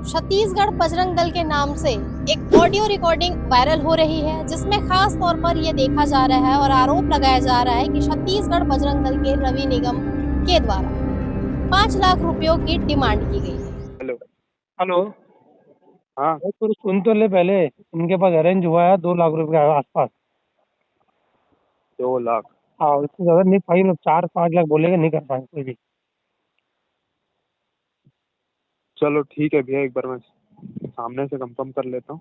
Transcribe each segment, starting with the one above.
छत्तीसगढ़ बजरंग दल के नाम से एक ऑडियो रिकॉर्डिंग वायरल हो रही है, जिसमें खास तौर पर यह देखा जा रहा है और आरोप लगाया जा रहा है कि छत्तीसगढ़ बजरंग दल के रवि निगम के द्वारा 5 लाख रुपयों की डिमांड की गई है। हेलो। हेलो। हाँ, तो सुन तो ले पहले। उनके पास अरेंज हुआ है 2 लाख रुपए के आसपास। 2 लाख। हाँ, उससे ज्यादा नहीं भाई, लोग 4-5 लाख बोलेंगे, नहीं कर पाएंगे कोई भी। चलो ठीक है भैया, एक बार मैं सामने से कंफर्म कर लेता हूँ।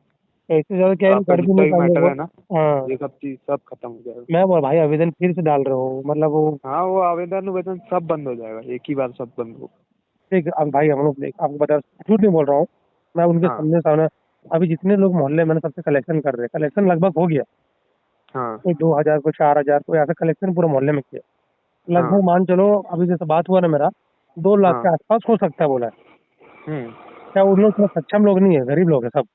तो इससे ज्यादा क्या है, आपका कर भी जितना नहीं भी पाएंगे मैटर वो। है ना, हाँ, ये सब चीज सब खत्म हो जाएगा। मैं बोल भाई आवेदन फिर से डाल रहा हूँ, मतलब वो। हाँ, वो आवेदन उवेदन सब बंद हो जाएगा, एक ही बार सब बंद हो। देख अब भाई, हम लोग देख, आपको बता, झूठ नहीं बोल रहा हूँ मैं, उनके हाँ सामने सामने। अभी जितने लोग मोहल्ले में ना, सबसे कलेक्शन कर रहे हैं, कलेक्शन लगभग हो गया। हाँ कोई 2,000, कोई 4,000, कोई ऐसा कलेक्शन पूरे मोहल्ले में किया। हाँ लगभग मान चलो, अभी जैसे बात हुआ ना मेरा, 2 लाख हाँ। के आसपास हो सकता है बोला है। हम्म। क्या उन लोग थोड़ा सक्षम लोग नहीं है, गरीब लोग है सब।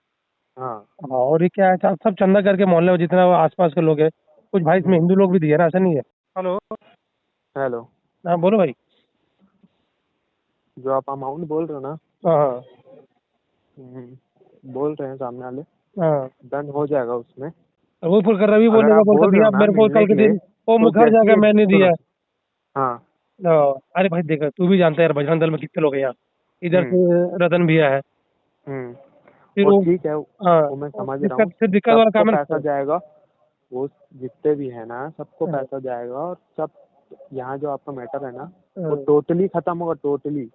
हाँ। हाँ, और ये क्या है, सब चंदा करके मोहल्ले में जितना आसपास के लोग है, कुछ भाई इसमें हिंदू लोग भी दिए ना, ऐसा नहीं है। हेलो। हेलो। हाँ बोलो भाई। जो आप अमाउंट बोल रहे हो ना, हाँ बोल रहे हैं सामने वाले, हाँ। डन हो जाएगा उसमें। वो फिर कर रवि अगर बोलेगा, आप बोलता बोल रहे भैया हो आप ना मेरे को मिलने कल के के लिए, दिन वो तो मुखर जैसे जाकर ही मैंने सुनो। दिया। हाँ। अरे भाई देखा, तू भी जानता है यार, बजरंग दल में कितने लोग हैं यहाँ। इधर हम्म से रतन भैया है। हम्म। फिर वो वो। ठीक है, हाँ। वो मैं समझ रहा हूँ। फिर दिक्कत वाला सबको काम है पैसा ना। जाएगा, वो जितने भी है ना सबको हाँ, पैसा जाएगा, और सब यहाँ जो आपका मैटर है ना, वो हाँ। टोटली खत्म होगा, टोटली।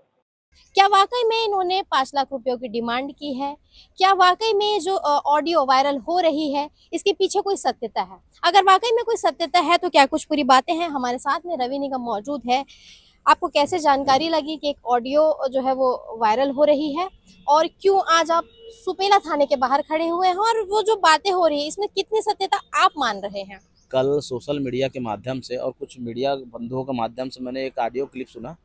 क्या वाकई में इन्होंने 5 लाख रुपयों की डिमांड की है? क्या वाकई में जो ऑडियो वायरल हो रही है, इसके पीछे कोई सत्यता है? अगर वाकई में कोई सत्यता है तो क्या कुछ पूरी बातें हैं? हमारे साथ में रवि निगम मौजूद है। आपको कैसे जानकारी लगी कि एक ऑडियो जो है वो वायरल हो रही है, और क्यों आज आप सुपेला थाने के बाहर खड़े हुए हैं, और वो जो बातें हो रही है इसमें कितनी सत्यता आप मान रहे हैं? कल सोशल मीडिया के माध्यम से और कुछ मीडिया बंधुओं के माध्यम से मैंने एक ऑडियो क्लिप सुना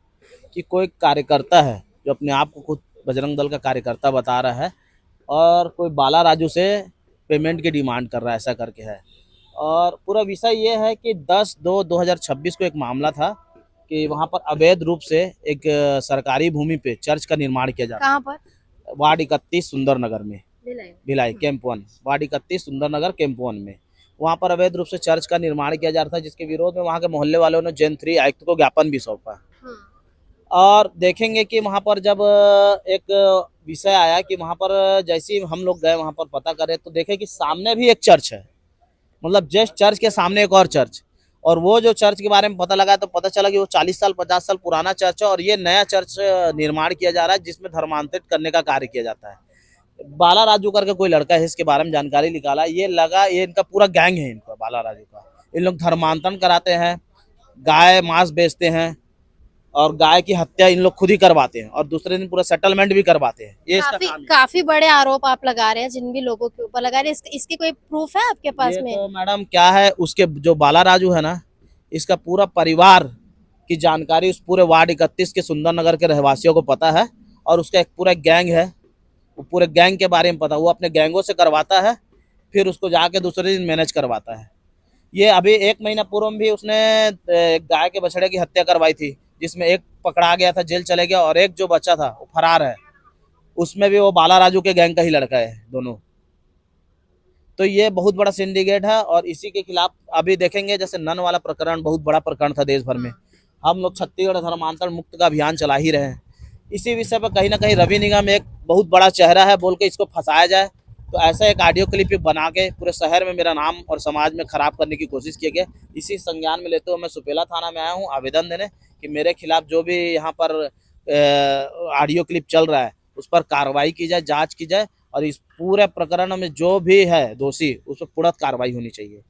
कि कोई कार्यकर्ता है जो अपने आप को खुद बजरंग दल का कार्यकर्ता बता रहा है, और कोई बाला राजू से पेमेंट की डिमांड कर रहा है, ऐसा करके है। और पूरा विषय ये है कि 10/2/2026 को एक मामला था कि वहाँ पर अवैध रूप से एक सरकारी भूमि पे चर्च का निर्माण किया जा रहा कहाँ पर? है, वार्ड 31 सुंदर नगर में, भिलाई। भिलाई कैंप 1, वार्ड 31 सुंदर नगर कैंप 1 में। वहाँ पर अवैध रूप से चर्च का निर्माण किया जा रहा था, जिसके विरोध में वहाँ के मोहल्ले वालों ने जेन 3 आयुक्त को ज्ञापन भी सौंपा। हाँ। और देखेंगे कि वहाँ पर जब एक विषय आया कि वहाँ पर जैसे ही हम लोग गए वहाँ पर पता करें, तो देखे कि सामने भी एक चर्च है, मतलब जस्ट चर्च के सामने एक और चर्च। और वो जो चर्च के बारे में पता लगा तो पता चला कि वो 40 साल 50 साल पुराना चर्च है, और ये नया चर्च निर्माण किया जा रहा है जिसमें धर्मांतरित करने का कार्य किया जाता है। बाला राजू करके कोई लड़का है, इसके बारे में जानकारी निकाला, ये लगा ये इनका पूरा गैंग है, इनका बाला राजू का। इन लोग धर्मांतरण कराते हैं, गाय मांस बेचते हैं, और गाय की हत्या इन लोग खुद ही करवाते हैं, और दूसरे दिन पूरा सेटलमेंट भी करवाते हैं। ये इसका काफी काम है। काफी बड़े आरोप आप लगा रहे हैं, जिन भी लोगों के ऊपर लगा रहे हैं, इसके कोई प्रूफ है आपके पास ये में? तो मैडम क्या है, उसके जो बाला राजू है ना, इसका पूरा परिवार की जानकारी उस पूरे वार्ड 31 के सुंदर नगर के रहवासियों को पता है, और उसका एक पूरा गैंग है, वो पूरे गैंग के बारे में पता, वो अपने गैंगों से करवाता है, फिर उसको जाके दूसरे दिन मैनेज करवाता है। ये अभी 1 महीना पूर्व में भी उसने एक गाय के बछड़े की हत्या करवाई थी, जिसमें एक पकड़ा गया था, जेल चले गया, और एक जो बच्चा था वो फरार है। उसमें भी वो बाला राजू के गैंग का ही लड़का है दोनों। तो ये बहुत बड़ा सिंडिकेट है, और इसी के खिलाफ अभी देखेंगे, जैसे नन वाला प्रकरण बहुत बड़ा प्रकरण था देश भर में, हम लोग छत्तीसगढ़ धर्मांतरण मुक्त का अभियान चला ही रहे हैं। इसी विषय पर कहीं ना कहीं रवि निगम एक बहुत बड़ा चेहरा है बोल के इसको फंसाया जाए, तो ऐसा एक ऑडियो क्लिप बना के पूरे शहर में मेरा नाम और समाज में खराब करने की कोशिश की गई। इसी संज्ञान में लेते हुए मैं सुपेला थाना में आया हूँ आवेदन देने कि मेरे खिलाफ जो भी यहाँ पर ऑडियो क्लिप चल रहा है उस पर कार्रवाई की जाए, जांच की जाए, और इस पूरे प्रकरण में जो भी है दोषी उस पर पूर्ण कार्रवाई होनी चाहिए।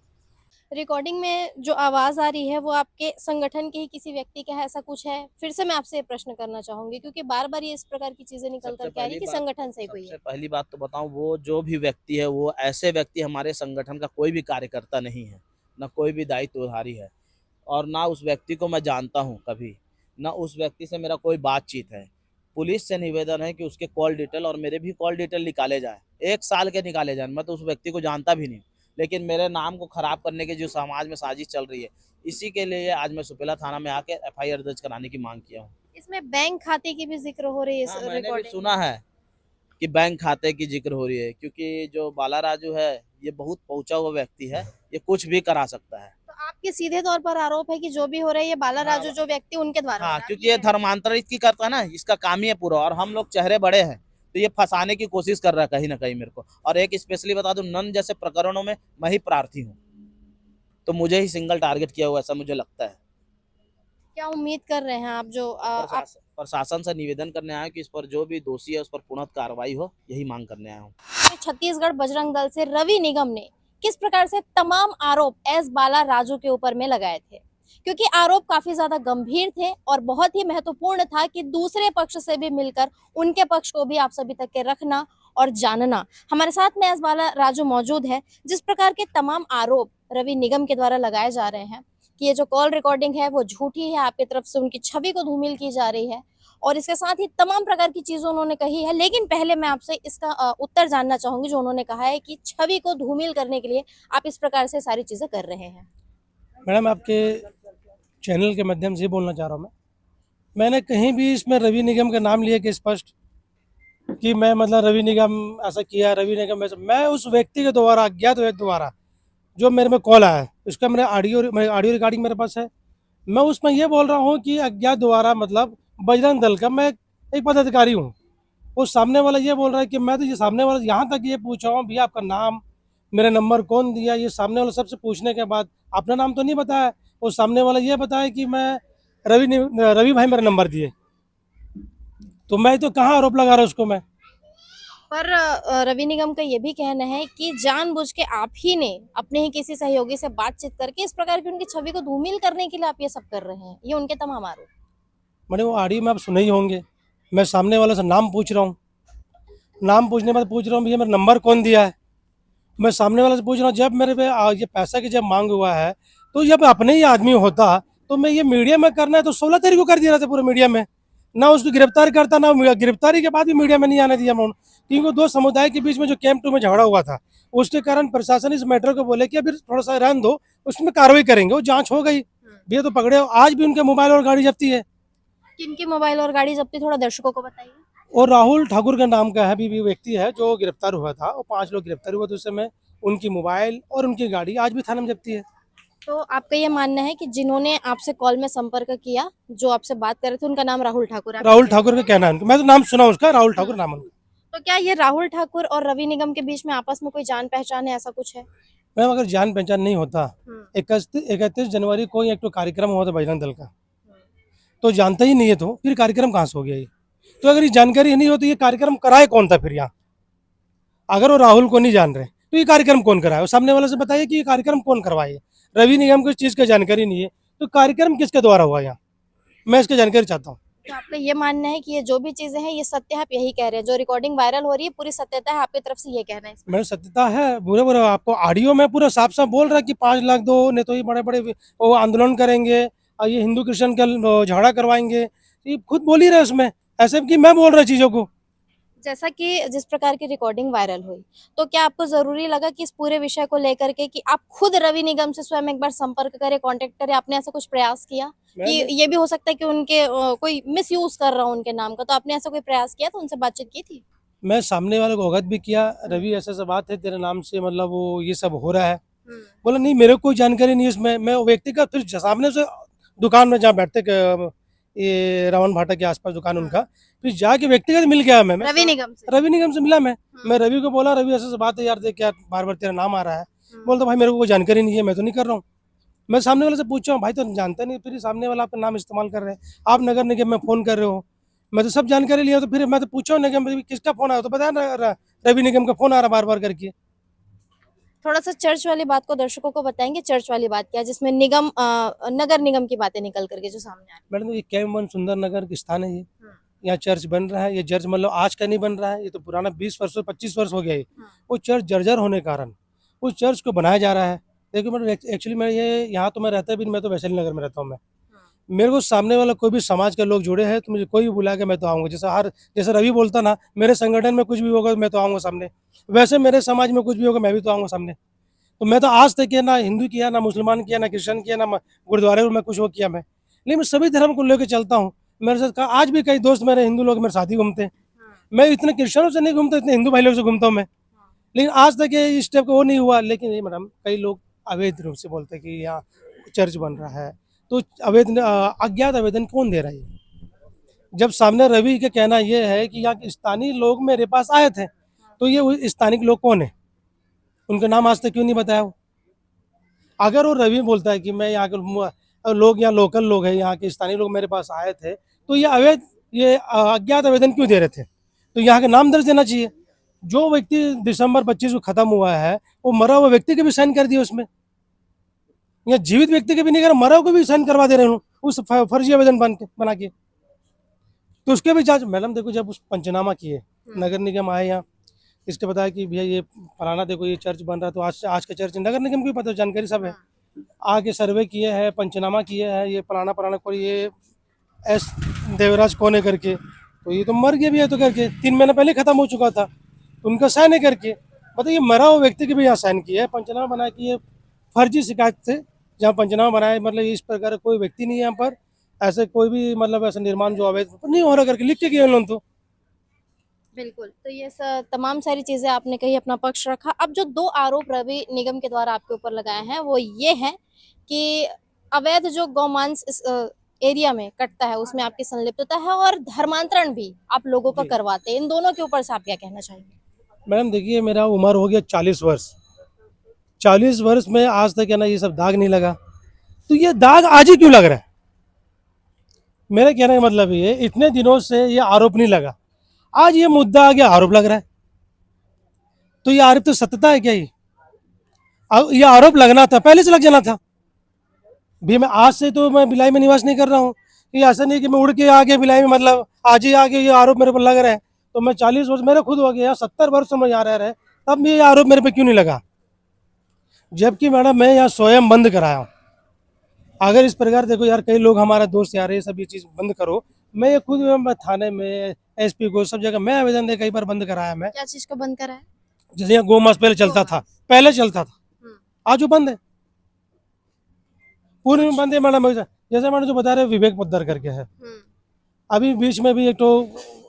रिकॉर्डिंग में जो आवाज आ रही है वो आपके संगठन के ही किसी व्यक्ति का है, ऐसा कुछ है? फिर से मैं आपसे ये प्रश्न करना चाहूंगी, क्योंकि बार बार ये इस प्रकार की चीजें निकल कर के आ रही है कि संगठन से ही कोई सबसे है। पहली बात तो बताऊं, वो जो भी व्यक्ति है वो ऐसे व्यक्ति हमारे संगठन का कोई भी कार्यकर्ता नहीं है, ना कोई भी दायित्वधारी है, और ना उस व्यक्ति को मैं जानता हूं कभी, ना उस व्यक्ति से मेरा कोई बातचीत है। पुलिस से निवेदन है कि उसके कॉल डिटेल और मेरे भी कॉल डिटेल निकाले जाए, 1 साल के निकाले जाए। मैं तो उस व्यक्ति को जानता भी नहीं, लेकिन मेरे नाम को खराब करने की जो समाज में साजिश चल रही है, इसी के लिए आज मैं सुपेला थाना में आके FIR दर्ज कराने की मांग किया हूँ। इसमें बैंक खाते की भी जिक्र हो रही है इस हाँ, मैंने भी रिकॉर्डिंग में। सुना है कि बैंक खाते की जिक्र हो रही है, क्योंकि जो बाला राजू है ये बहुत पहुंचा हुआ व्यक्ति है, ये कुछ भी करा सकता है। तो आपके सीधे तौर पर आरोप है कि जो भी हो रहा है ये बाला राजू जो व्यक्ति उनके द्वारा हो हाँ, रहा है, क्योंकि ये धर्मांतरित की करता है ना, इसका काम ही है पूरा, और हम लोग चेहरे बड़े हैं तो ये फंसाने की कोशिश कर रहा है कहीं ना कहीं मेरे को। और एक स्पेशली बता दूं, नन जैसे प्रकरणों में मैं ही प्रार्थी हूँ, तो मुझे ही सिंगल टारगेट किया हुआ ऐसा मुझे लगता है। क्या उम्मीद कर रहे हैं आप जो आप प्रशासन से निवेदन करने आया कि इस पर जो भी दोषी है उस पर पुनः कार्रवाई हो, यही मांग करने आया हूँ। छत्तीसगढ़ बजरंग दल से रवि निगम ने किस प्रकार से तमाम आरोप एस बाला राजू के ऊपर में लगाए थे, क्योंकि आरोप काफी ज्यादा गंभीर थे और बहुत ही महत्वपूर्ण था कि दूसरे पक्ष से भी मिलकर उनके पक्ष को भी आप सभी तक के रखना और जानना। हमारे साथ में एस बाला राजू मौजूद है। जिस प्रकार के तमाम आरोप रवि निगम के द्वारा लगाए जा रहे हैं कि ये जो कॉल रिकॉर्डिंग है वो झूठी है, आपकी तरफ से उनकी छवि को धूमिल की जा रही है और इसके साथ ही तमाम प्रकार की चीजें उन्होंने कही है। लेकिन पहले मैं आपसे इसका उत्तर जानना चाहूंगी जो उन्होंने कहा है कि छवि को धूमिल करने के लिए आप इस प्रकार से सारी चीजें कर रहे हैं। मैडम, आपके चैनल के माध्यम से बोलना चाह रहा हूँ मैंने कहीं भी इसमें रवि निगम का नाम लिया कि स्पष्ट कि मैं मतलब रवि निगम ऐसा किया, रवि निगम ऐसा, मैं उस व्यक्ति के द्वारा, अज्ञात व्यक्ति द्वारा जो मेरे में कॉल आया है उसका मेरे ऑडियो रिकॉर्डिंग मेरे पास है। मैं उसमें ये बोल रहा हूँ कि अज्ञात द्वारा मतलब बजरंग दल का मैं एक पदाधिकारी हूँ। वो सामने वाला ये बोल रहा है कि मैं तो ये सामने वाला यहाँ तक ये पूछा हूँ भैया आपका नाम, मेरा नंबर कौन दिया, ये सामने वाला सबसे पूछने के बाद अपना नाम तो नहीं बताया। वो सामने वाला ये बताया कि मैं रवि भाई मेरा नंबर दिए, तो मैं तो कहाँ आरोप लगा रहा उसको मैं। पर रवि निगम का ये भी कहना है कि जानबूझ के आप ही ने अपने ही किसी सहयोगी से बातचीत करके इस प्रकार की उनकी छवि को धूमिल करने के लिए आप ये सब कर रहे हैं। ये उनके तमाम आरोप। मैंने वो ऑडियो में आप सुने ही होंगे, मैं सामने वाले से नाम पूछ रहा हूँ, नाम पूछने के बाद पूछ रहा हूँ भैया मेरा नंबर कौन दिया है। मैं सामने वाले से पूछ रहा हूँ, जब मेरे पे ये पैसा की जब मांग हुआ है तो जब अपने ही आदमी होता तो मैं ये मीडिया में करना है तो 16 तारीख को कर दिया था पूरे मीडिया में, ना उसको गिरफ्तार करता, ना गिरफ्तारी के बाद भी मीडिया में नहीं आने दिया मैं, क्योंकि दो समुदाय के बीच में जो कैंप 2 में झगड़ा हुआ था उसके कारण प्रशासन इस मैटर को बोले कि अभी थोड़ा सा रहने दो, उसमें कार्रवाई करेंगे। वो जांच हो गई, भैया तो पकड़े, आज भी उनके मोबाइल और गाड़ी जब्ती है। किनकी मोबाइल और गाड़ी जब्ती थोड़ा दर्शकों को बताइए। और राहुल ठाकुर का नाम का है भी व्यक्ति है जो गिरफ्तार हुआ था, और 5 लोग गिरफ्तार हुए थे उस समय, उनकी मोबाइल और उनकी गाड़ी आज भी थाना में जब्ती है। तो आपका ये मानना है कि जिन्होंने आपसे कॉल में संपर्क किया, जो आपसे बात कर रहे थे, उनका नाम राहुल ठाकुर है? राहुल ठाकुर का कहना है, मैं तो नाम सुना उसका, राहुल ठाकुर नाम है उनका। तो क्या ये राहुल ठाकुर और रवि निगम के बीच में आपस में कोई जान पहचान है, ऐसा कुछ है? मैम अगर जान पहचान नहीं होता, 31 जनवरी को एक तो कार्यक्रम हुआ था बजरंग दल का, तो जानता ही नहीं है तो फिर कार्यक्रम कहाँ से हो गया ये? तो अगर ये जानकारी नहीं हो तो ये कार्यक्रम कराए कौन था फिर यहाँ? अगर वो राहुल को नहीं जान रहे तो ये कार्यक्रम कौन कराए? वो सामने वाले से बताइए कि ये कार्यक्रम कौन करवाए। रवि निगम को इस चीज़ की जानकारी नहीं है तो कार्यक्रम किसके द्वारा हुआ यहाँ, मैं इसकी जानकारी चाहता हूँ। तो आपका ये मानना है कि ये जो भी चीजें हैं ये सत्य है, आप यही कह रहे हैं, जो रिकॉर्डिंग वायरल हो रही है पूरी सत्यता है, आपकी तरफ से ये कहना है इसमें? मेरी सत्यता है, बुरे बुरे आपको ऑडियो में पूरा साफ साफ बोल रहा है कि 5 लाख दो, नहीं तो ये बड़े बड़े वो आंदोलन करेंगे और ये हिंदू क्रिश्चियन का झगड़ा करवाएंगे, ये खुद बोल ही रहे उसमें, ऐसे कि मैं बोल रहा चीज़ों को। जैसा कि जिस प्रकार की रिकॉर्डिंग वायरल हुई, तो क्या आपको जरूरी लगा कि इस पूरे विषय को लेकर के कि आप खुद रवि निगम से स्वयं एक बार संपर्क करें, कांटेक्ट करें? आपने ऐसा कुछ प्रयास किया कि ये भी हो सकता है कि उनके कोई मिस यूज कर रहा हो उनके नाम का, तो आपने ऐसा कोई प्रयास किया था, उनसे बातचीत की थी? मैं सामने वाले को अवगत भी किया, रवि ऐसा ऐसा बात है तेरे नाम से, मतलब वो ये सब हो रहा है। बोला नहीं मेरे को कोई जानकारी नहीं इसमें। मैं व्यक्तिगत फिर सामने से दुकान में जहाँ बैठते ये रावण भाटा के आसपास दुकान उनका, फिर जाके व्यक्तिगत मिल गया मैं रवि निगम से मिला मैं रवि को बोला रवि ऐसे बात है यार, देख यार बार बार तेरा नाम आ रहा है। बोलता भाई मेरे को कोई जानकारी नहीं है, मैं तो नहीं कर रहा हूँ। मैं सामने वाले से पूछा हूँ भाई तो जानता नहीं, फिर सामने वाला आपका नाम इस्तेमाल कर रहे हैं, आप नगर निगम में फ़ोन कर रहे हो, मैं तो सब जानकारी लिया। तो फिर मैं तो पूछा निगम किसका फ़ोन आया, तो बताया रवि निगम का फ़ोन आ रहा बार बार करके। थोड़ा सा चर्च वाली बात को दर्शकों को बताएंगे, चर्च वाली बात क्या है जिसमें निगम नगर निगम की बातें निकल करके जो सामने आ रही मैडम ये कैंप 1 सुंदर नगर की स्थान है, ये यहाँ चर्च बन रहा है। ये चर्च मतलब आज का नहीं बन रहा है, ये तो पुराना 20 वर्ष 25 वर्ष हो गया है। वो चर्च जर्जर होने के कारण उस चर्च को बनाया जा रहा है। देखिए मैडम एक्चुअली मैं ये यहाँ तो मैं रहता भी, मैं तो वैशाली नगर में रहता हूँ। मैं मेरे को सामने वाला कोई भी समाज के लोग जुड़े हैं तो मुझे कोई भी बुला के मैं तो आऊँगा। जैसे रवि बोलता ना मेरे संगठन में कुछ भी होगा मैं तो आऊँगा सामने, वैसे मेरे समाज में कुछ भी होगा मैं भी तो आऊँगा सामने। तो मैं तो आज तक ना हिंदू किया, ना मुसलमान किया, ना क्रिश्चियन किया, ना गुरुद्वारे में कुछ वो किया मैं, लेकिन मैं सभी धर्म को लेकर चलता हूँ। मेरे साथ आज भी कई दोस्त मेरे हिंदू लोग मेरे साथ ही घूमते हैं, मैं इतने क्रिश्चियनों से नहीं घूमता, इतने हिंदू भाई लोग से घूमता हूँ मैं, लेकिन आज तक ये इस टाइप का वो नहीं हुआ। लेकिन ये मैडम कई लोग अवैध रूप से बोलते हैं कि यहाँ चर्च बन रहा है, तो अज्ञात आवेदन कौन दे रहा है? जब सामने रवि का कहना ये है कि यहाँ के स्थानीय लोग मेरे पास आए थे, तो ये स्थानिक लोग कौन है? उनका नाम आज तक क्यों नहीं बताया वो? अगर वो रवि बोलता है कि मैं यहाँ के लोग, यहाँ लोकल लोग हैं, यहाँ के स्थानीय लोग मेरे पास आए थे, तो ये अज्ञात आवेदन क्यों दे रहे थे? तो यहाँ का नाम दर्ज देना चाहिए। जो व्यक्ति दिसंबर 25 को खत्म हुआ है, वो मरा हुआ व्यक्ति के भी साइन कर दिए उसमें, या जीवित व्यक्ति के भी नहीं कर, मरा हुआ को भी साइन करवा दे रहे हैं उस फर्जी आवेदन बना के। तो उसके भी जांच। मैडम देखो, जब उस पंचनामा किए, नगर निगम आए यहाँ, इसके बताया कि भैया ये फलाना देखो ये चर्च बन रहा है, तो आज का चर्च नगर निगम को भी पता, जानकारी सब है। आगे सर्वे किए हैं, पंचनामा किए हैं, ये फलाना कोई ये एस देवराज कौन है करके, तो ये तो मर गया भी है तो करके 3 महीने पहले खत्म हो चुका था, उनका साइन है करके। मतलब ये मरा हुआ व्यक्ति के भी यहाँ साइन किया है, पंचनामा बना कि ये फर्जी शिकायत से जहाँ पंचनामा बनाया, मतलब इस प्रकार कोई व्यक्ति नहीं है यहाँ पर, ऐसे कोई भी मतलब ऐसा निर्माण जो अवैध नहीं हो रहा करके लिख के गए उन्होंने। तो बिल्कुल, तो ये तमाम सारी चीजें आपने कही, अपना पक्ष रखा। अब जो 2 आरोप रवि निगम के द्वारा आपके ऊपर लगाए हैं वो ये हैं कि अवैध जो गौमांस इस एरिया में कटता है उसमें आपकी संलिप्तता है, और धर्मांतरण भी आप लोगों का करवाते हैं। इन दोनों के ऊपर से आप क्या कहना चाहेंगे? मैडम देखिए, मेरा उम्र हो गया 40 वर्ष, 40 वर्ष में आज तक है ना ये सब दाग नहीं लगा, तो ये दाग आज ही क्यों लग रहा है? मेरा कहने का मतलब ये, इतने दिनों से ये आरोप नहीं लगा, आज ये मुद्दा आ गया, आरोप लग रहा है। तो ये आरोप तो सत्यता है क्या? ये आरोप लगना था, पहले से लग जाना था भी। मैं आज से तो मैं भिलाई में निवास नहीं कर रहा हूँ, ये ऐसा नहीं कि मैं उड़ के आ गया भिलाई में, मतलब आज ही आगे ये आरोप मेरे पर लग रहा है। तो मैं 40 वर्ष मेरा खुद हो गया, 70 वर्ष में यहाँ रह रहे, तब ये आरोप मेरे पे क्यों नहीं लगा? जबकि मैडम मैं यहाँ स्वयं बंद कराया हूँ। अगर इस प्रकार देखो यार, कई लोग हमारा दोस्त यार ये सब ये चीज़ बंद करो, मैं ये खुद मैं थाने में एसपी को सब जगह मैं आवेदन दे कई बार बंद कराया मैं। क्या चीज को बंद करा है? जैसे यहाँ गौमांस पहले चलता था, आज वो बंद है, पूरे में बंद है मैडम। जैसे मैडम जो बता रहे विवेक पोद्दार करके है, अभी बीच में भी एक तो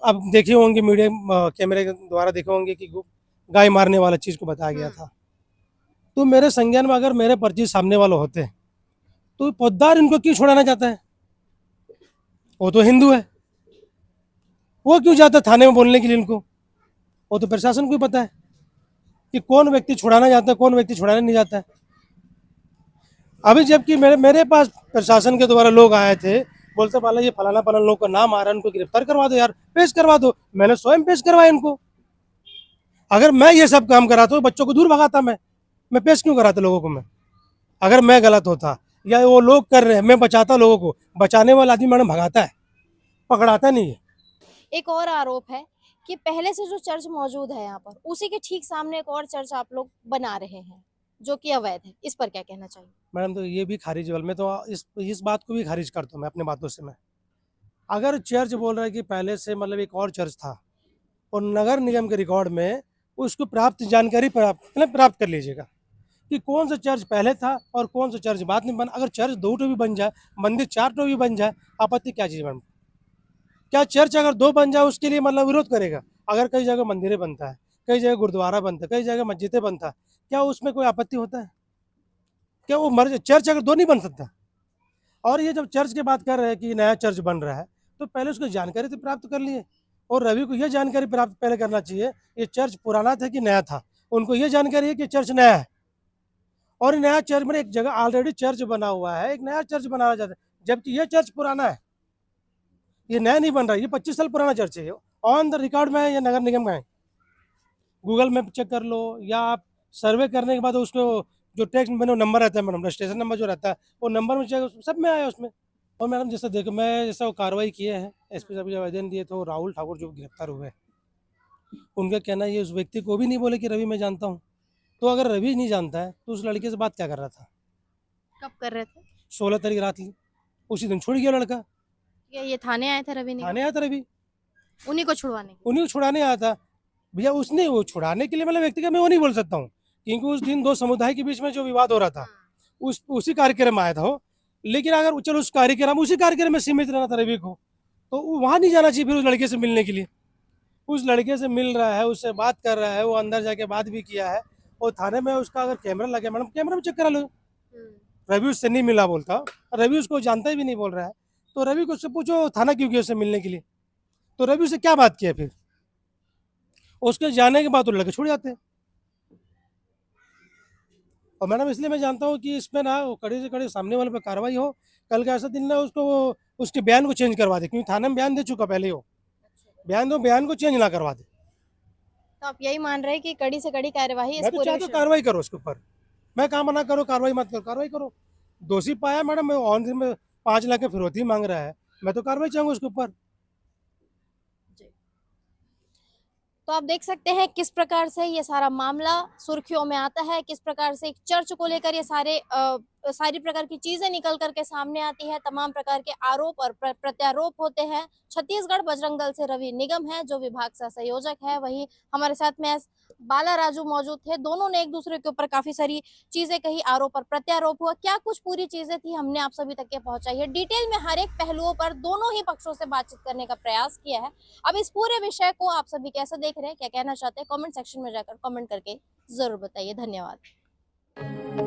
अब देखे होंगे मीडिया कैमरे के द्वारा देखे होंगे कि गाय मारने वाला चीज को बताया गया था। तो मेरे संज्ञान में अगर मेरे पर्ची सामने वाले होते तो पोद्दार इनको क्यों छुड़ाना चाहता है? वो तो हिंदू है, वो क्यों जाता थाने में बोलने के लिए इनको? वो तो प्रशासन को ही पता है कि कौन व्यक्ति छुड़ाना चाहता है, कौन व्यक्ति छुड़ाने नहीं जाता है। अभी जबकि मेरे पास प्रशासन के द्वारा लोग आए थे, बोलते पाला ये फलाना लोग का नाम आ रहा है, उनको गिरफ्तार करवा दो यार, पेश करवा दो। मैंने स्वयं पेश करवाया इनको। अगर मैं ये सब काम कराता तो बच्चों को दूर भगाता, मैं पेश क्यों कराता लोगों को? मैं अगर मैं गलत होता या वो लोग कर रहे हैं, मैं बचाता लोगों को। बचाने वाला आदमी मैडम भगाता है, पकड़ाता नहीं है। एक और आरोप है कि पहले से जो चर्च मौजूद है यहाँ पर, उसी के ठीक सामने एक और चर्च आप लोग बना रहे हैं जो कि अवैध है। इस पर क्या कहना चाहिए? मैडम तो ये भी खारिज, मैं तो इस बात को भी खारिज करता हूँ मैं अपने बातों से। मैं अगर चर्च बोल रहा है कि पहले से मतलब एक और चर्च था और नगर निगम के रिकॉर्ड में उसको जानकारी प्राप्त कर लीजिएगा कि कौन सा चर्च पहले था और कौन सा चर्च बाद में बना। अगर चर्च 2 भी बन जाए, मंदिर 4 भी बन जाए, आपत्ति क्या चीज़ मैडम? क्या चर्च अगर 2 बन जाए उसके लिए मतलब विरोध करेगा? अगर कई जगह मंदिरें बनता है, कई जगह गुरुद्वारा बनता है, कई जगह मस्जिदें बनता है, क्या उसमें कोई आपत्ति होता है? क्या वो चर्च अगर 2 नहीं बन सकता? और ये जब चर्च की बात कर रहे हैं कि नया चर्च बन रहा है, तो पहले उसको जानकारी तो प्राप्त कर लिए। और रवि को यह जानकारी प्राप्त पहले करना चाहिए ये चर्च पुराना था कि नया था। उनको ये जानकारी है कि चर्च नया है, और नया चर्च में एक जगह ऑलरेडी चर्च बना हुआ है, एक नया चर्च बनाया जाता है, जबकि ये चर्च पुराना है, ये नया नहीं बन रहा है। ये 25 साल पुराना चर्च है, ऑन द रिकॉर्ड में है, ये नगर निगम का है। गूगल मैप चेक कर लो, या आप सर्वे करने के बाद उसको जो टैक्स में नंबर रहता है मैडम, रजिस्ट्रेशन नंबर जो रहता है, वो नंबर में चेक सब में आया उसमें। और मैडम जैसे देखो, मैं जैसा वो कार्रवाई किए हैं, एसपी साहब जब आवेदन दिए तो राहुल ठाकुर जो गिरफ्तार हुए, उनका कहना ये उस व्यक्ति को भी नहीं बोले कि रवि मैं जानता हूँ। तो अगर रवि नहीं जानता है तो उस लड़के से बात क्या कर रहा था? कब कर रहे थे? 16 तारीख रात उसी दिन छुड़ गया लड़का। क्या ये थाने आए थे रवि निगम? थाने आया था रवि, उन्हीं को छुड़वाने? उन्हीं को छुड़ाने आया था भैया। उसने वो छुड़ाने के लिए मतलब व्यक्ति का मैं वो नहीं बोल सकता हूँ, क्योंकि उस दिन 2 समुदाय के बीच में जो विवाद हो रहा था उसी कार्यक्रम में आया था वो। लेकिन अगर चलो उसी कार्यक्रम में सीमित रहना था रवि को, तो वहाँ नहीं जाना चाहिए फिर उस लड़के से मिलने के लिए। उस लड़के से मिल रहा है, उससे बात कर रहा है, वो अंदर जाके बात भी किया है, और थाने में उसका अगर कैमरा लगे, मैडम कैमरा में चेक करा लो। रवि उससे नहीं मिला बोलता, रवि उसको जानता ही भी नहीं बोल रहा है, तो रवि को उससे पूछो थाना क्यों गया उससे मिलने के लिए, तो रवि उससे क्या बात किया फिर, उसके जाने के बाद वो लड़के छूट जाते हैं। और मैडम इसलिए मैं जानता हूँ कि इसमें ना वो कड़ी से कड़ी सामने वाले पे कार्रवाई हो। कल का ऐसा दिन ना उसको उसके बयान को चेंज करवा दे, क्योंकि थाने में बयान दे चुका पहले ही हो, बयान दो, बयान को चेंज ना करवा दे। तो आप यही मान रहे हैं कि कड़ी से कड़ी कार्यवाही इस मैं तो पूरे चाहता हूँ विषय कार्रवाई करो उसके ऊपर, मैं कहाँ मना करो कार्रवाई मत करो, कार्रवाई करो। दोषी पाया मैडम, मैं ऑन में 5 लाख की फिरौती मांग रहा है, मैं तो कार्रवाई चाहूंगा उसके ऊपर। तो आप देख सकते हैं किस प्रकार से ये सारा मामला सुर्खियों में आता है, किस प्रकार से एक चर्च को लेकर ये सारी प्रकार की चीजें निकल करके सामने आती है, तमाम प्रकार के आरोप और प्रत्यारोप होते हैं। छत्तीसगढ़ बजरंग दल से रवि निगम है जो विभाग का संयोजक है, वहीं हमारे साथ में बाला राजू मौजूद थे। दोनों ने एक दूसरे के ऊपर काफी सारी चीजें कही, आरोप और प्रत्यारोप हुआ, क्या कुछ पूरी चीजें थी हमने आप सभी तक के पहुंचाई है। डिटेल में हर एक पहलुओं पर दोनों ही पक्षों से बातचीत करने का प्रयास किया है। अब इस पूरे विषय को आप सभी कैसे देख रहे हैं, क्या कहना चाहते हैं, कमेंट सेक्शन में जाकर कमेंट करके जरूर बताइए। धन्यवाद।